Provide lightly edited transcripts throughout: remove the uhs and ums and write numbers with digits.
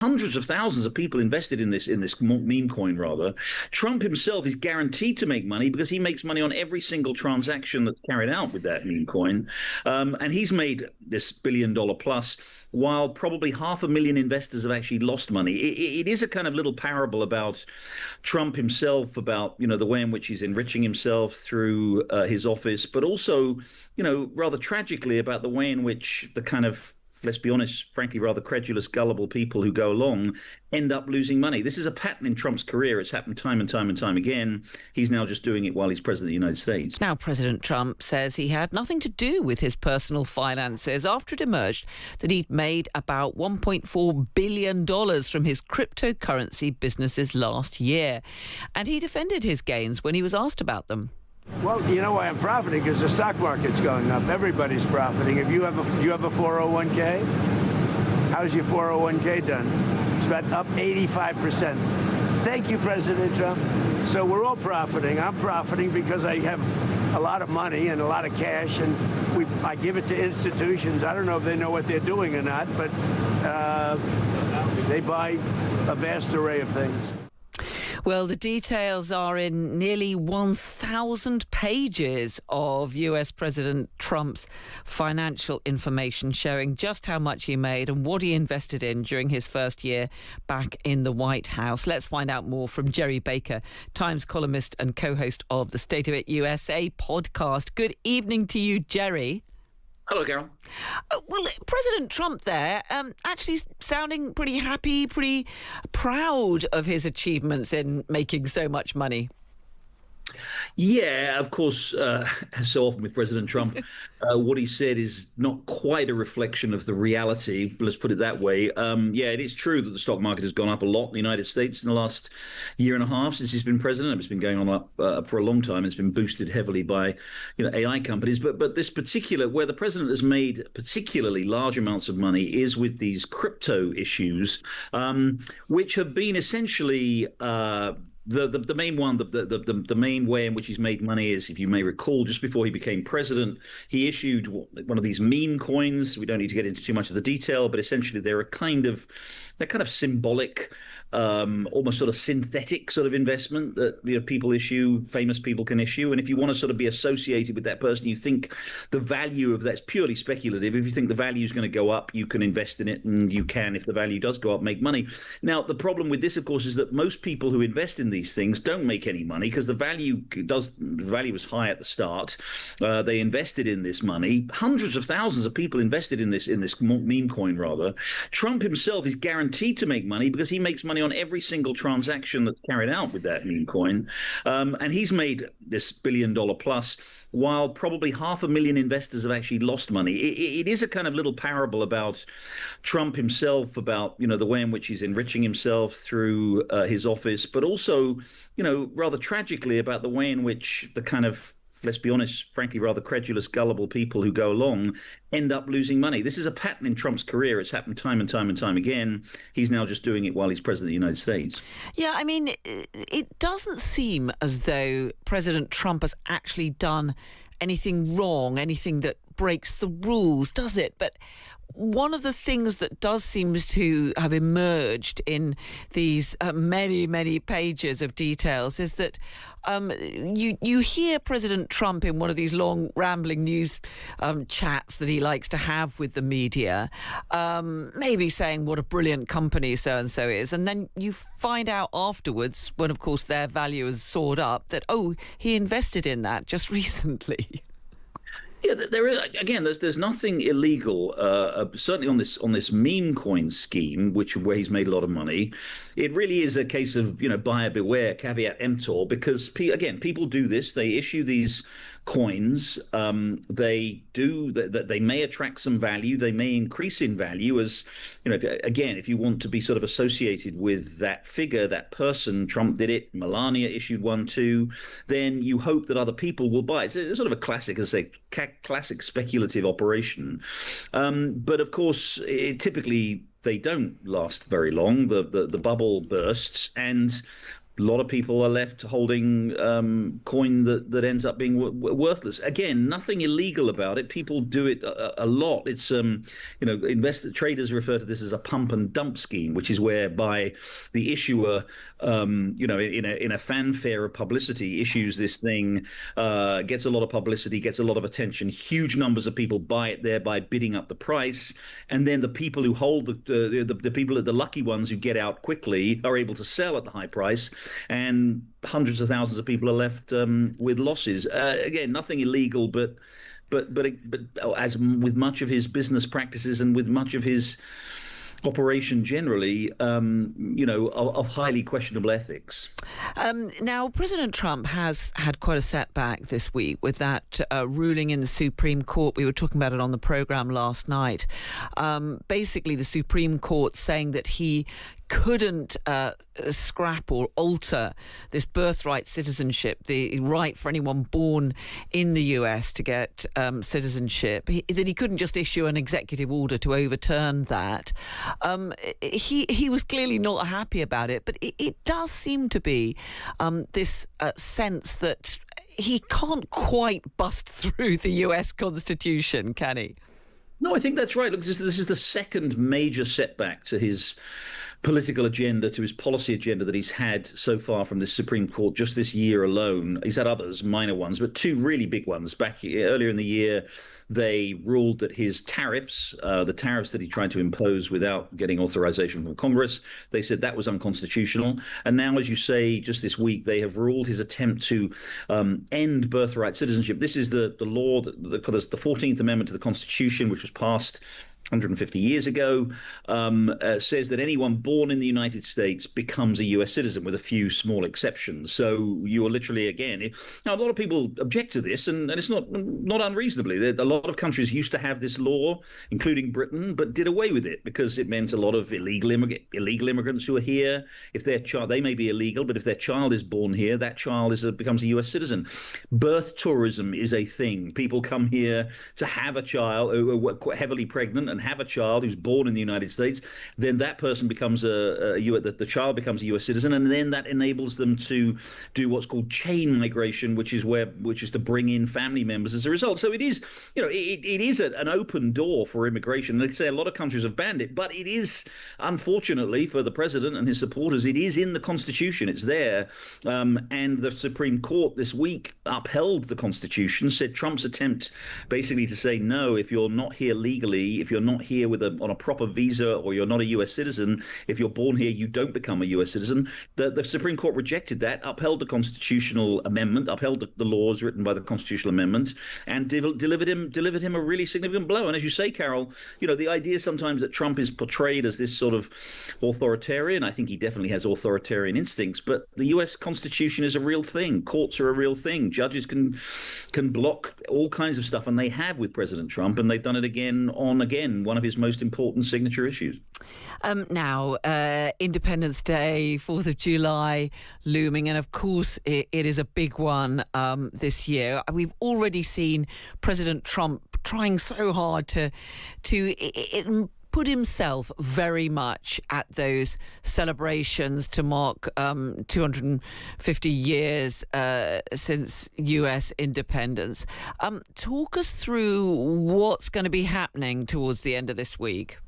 hundreds of thousands of people invested in this meme coin rather. Trump himself is guaranteed to make money because he makes money on every single transaction that's carried out with that meme coin, and he's made this $1 billion plus, while probably 500,000 investors have actually lost money. It is a kind of little parable about Trump himself, about the way in which he's enriching himself through his office, but also rather tragically about the way in which the kind of, let's be honest, frankly, rather credulous, gullible people who go along end up losing money. This is a pattern in Trump's career. It's happened time and time and time again. He's now just doing it while he's president of the United States. Now, President Trump says he had nothing to do with his personal finances after it emerged that he'd made about $1.4 billion from his cryptocurrency businesses last year. And he defended his gains when he was asked about them. Well, you know why I'm profiting? Because the stock market's going up. Everybody's profiting. If you have a 401k, how's your 401k done? It's about up 85%. Thank you, President Trump. So we're all profiting. I'm profiting because I have a lot of money and a lot of cash, and I give it to institutions. I don't know if they know what they're doing or not, but they buy a vast array of things. Well, the details are in nearly 1,000 pages of US President Trump's financial information, showing just how much he made and what he invested in during his first year back in the White House. Let's find out more from Gerry Baker, Times columnist and co-host of the State of It USA podcast. Good evening to you, Gerry. Hello, Carole. Well, President Trump there actually sounding pretty happy, pretty proud of his achievements in making so much money. Yeah, of course, as so often with President Trump, what he said is not quite a reflection of the reality. Let's put it that way. Yeah, it is true that the stock market has gone up a lot in the United States in the last year and a half since he's been president. It's been going on up for a long time. It's been boosted heavily by AI companies. But this particular, where the president has made particularly large amounts of money, is with these crypto issues, which have been essentially the main one, the main way in which he's made money is, if you may recall, just before he became president, he issued one of these meme coins. We don't need to get into too much of the detail, but essentially they're kind of symbolic, almost sort of synthetic sort of investment that people issue, famous people can issue. And if you want to sort of be associated with that person, you think the value of that's purely speculative. If you think the value is going to go up, you can invest in it, and you can, if the value does go up, make money. Now, the problem with this, of course, is that most people who invest in these things don't make any money because the value was high at the start. They invested in this money. Hundreds of thousands of people invested in this meme coin rather. Trump himself is guaranteed to make money because he makes money on every single transaction that's carried out with that meme coin, and he's made this $1 billion plus, while probably 500,000 investors have actually lost money. It is a kind of little parable about Trump himself, about the way in which he's enriching himself through his office, but also rather tragically about the way in which the kind of, let's be honest, frankly, rather credulous, gullible people who go along end up losing money. This is a pattern in Trump's career. It's happened time and time and time again. He's now just doing it while he's president of the United States. Yeah, I mean, it doesn't seem as though President Trump has actually done anything wrong, anything that breaks the rules, does it? But one of the things that does seem to have emerged in these many, many pages of details is that you hear President Trump in one of these long, rambling news chats that he likes to have with the media, maybe saying what a brilliant company so-and-so is, and then you find out afterwards, when, of course, their value has soared up, that, oh, he invested in that just recently. Yeah, there is. Again, there's nothing illegal, certainly on this meme coin scheme, where he's made a lot of money. It really is a case of buyer beware, caveat emptor, because people do this. They issue these coins. They may attract some value. They may increase in value, as if you want to be sort of associated with that figure, that person. Trump did it. Melania issued one too. Then you hope that other people will buy. It's sort of a classic, classic speculative operation. But of course, typically they don't last very long. The bubble bursts, and A lot of people are left holding coin that ends up being worthless. Again, nothing illegal about it. People do it a lot. It's traders refer to this as a pump and dump scheme, which is whereby the issuer, in a fanfare of publicity, issues this thing, gets a lot of publicity, gets a lot of attention. Huge numbers of people buy it, thereby bidding up the price, and then the people who hold the people, the lucky ones who get out quickly, are able to sell at the high price, and hundreds of thousands of people are left with losses. Again, nothing illegal, but as with much of his business practices and with much of his operation generally, of highly questionable ethics. Now, President Trump has had quite a setback this week with that ruling in the Supreme Court. We were talking about it on the program last night. Basically, the Supreme Court saying that he couldn't scrap or alter this birthright citizenship, the right for anyone born in the US to get citizenship, that he couldn't just issue an executive order to overturn that. He was clearly not happy about it, but it does seem to be this sense that he can't quite bust through the US Constitution, can he? No, I think that's right. Look, this is the second major setback to his political agenda, to his policy agenda that he's had so far from the Supreme Court just this year alone. He's had others, minor ones, but two really big ones. Back earlier in the year, they ruled that his tariffs, the tariffs that he tried to impose without getting authorization from Congress, they said that was unconstitutional. And now, as you say, just this week, they have ruled his attempt to end birthright citizenship. This is the law, the 14th Amendment to the Constitution, which was passed 150 years ago, says that anyone born in the United States becomes a US citizen, with a few small exceptions. So you are literally, again, now a lot of people object to this, and it's not unreasonably. A lot of countries used to have this law, including Britain, but did away with it because it meant a lot of illegal immigrants who are here. If their child, they may be illegal, but if their child is born here, that child becomes a US citizen. Birth tourism is a thing. People come here to have a child who are heavily pregnant and have a child who's born in the United States. Then that person becomes the child becomes a US citizen, and then that enables them to do what's called chain migration, which is to bring in family members as a result. So it is, it is an open door for immigration. They say a lot of countries have banned it, but it is, unfortunately for the president and his supporters, it is in the Constitution. It's there, and the Supreme Court this week upheld the Constitution, said Trump's attempt basically to say, no, if you're not here legally, if you're not here on a proper visa, or you're not a US citizen, if you're born here, you don't become a US citizen. The Supreme Court rejected that, upheld the constitutional amendment, upheld the laws written by the constitutional amendment, and delivered him a really significant blow. And as you say, Carole, the idea sometimes that Trump is portrayed as this sort of authoritarian. I think he definitely has authoritarian instincts, but the US Constitution is a real thing. Courts are a real thing. Judges can block all kinds of stuff, and they have with President Trump, and they've done it again one of his most important signature issues. Now, Independence Day, 4th of July looming, and of course it is a big one this year. We've already seen President Trump trying so hard to put himself very much at those celebrations to mark 250 years since US independence. Talk us through what's going to be happening towards the end of this week.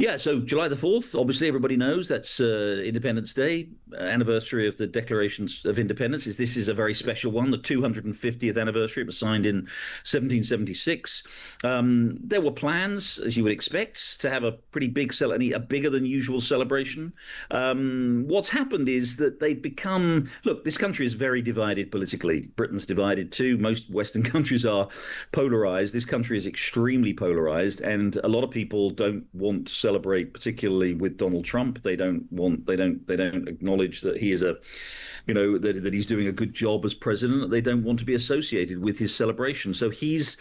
Yeah, so July the 4th, obviously everybody knows that's Independence Day, anniversary of the Declaration of Independence. This is a very special one, the 250th anniversary. It was signed in 1776. There were plans, as you would expect, to have a pretty big, a bigger than usual celebration. What's happened is that they've become, look, this country is very divided politically. Britain's divided too. Most Western countries are polarized. This country is extremely polarized, and a lot of people don't want to celebrate, particularly with Donald Trump. They don't acknowledge that he is that he's doing a good job as president. They don't want to be associated with his celebration. So he's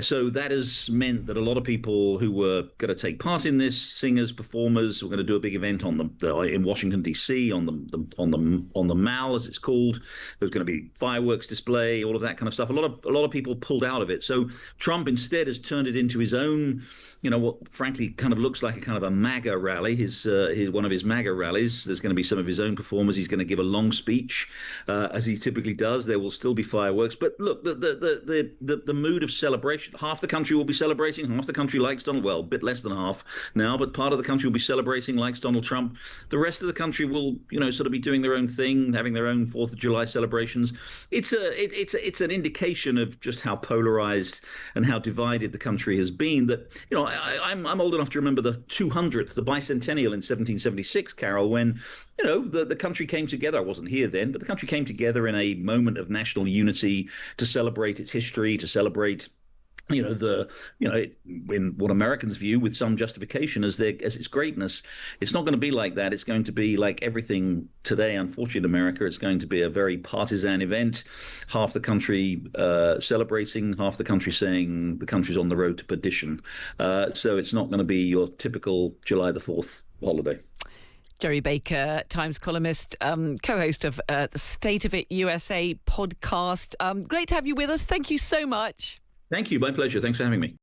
So that has meant that a lot of people who were going to take part in this, singers, performers, were going to do a big event on in Washington D.C. on the Mall, as it's called. There's going to be fireworks display, all of that kind of stuff. A lot of people pulled out of it. So Trump instead has turned it into his own, what frankly kind of looks like a kind of a MAGA rally. His one of his MAGA rallies. There's going to be some of his own performers. He's going to give a long speech, as he typically does. There will still be fireworks, but look, the mood of celebration. Half the country will be celebrating. Half the country likes Donald. Well, a bit less than half now, but part of the country will be celebrating, likes Donald Trump. The rest of the country will, sort of be doing their own thing, having their own 4th of July celebrations. It's an indication of just how polarized and how divided the country has been. That I'm old enough to remember the 200th, the bicentennial in 1776, Carole, when the country came together. I wasn't here then, but the country came together in a moment of national unity to celebrate its history, to celebrate in what Americans view with some justification as its greatness. It's not going to be like that. It's going to be like everything today, unfortunately, in America. It's going to be a very partisan event. Half the country celebrating, half the country saying the country's on the road to perdition. So it's not going to be your typical July the 4th holiday. Gerry Baker, Times columnist, co-host of the State of It USA podcast. Great to have you with us. Thank you so much. Thank you. My pleasure. Thanks for having me.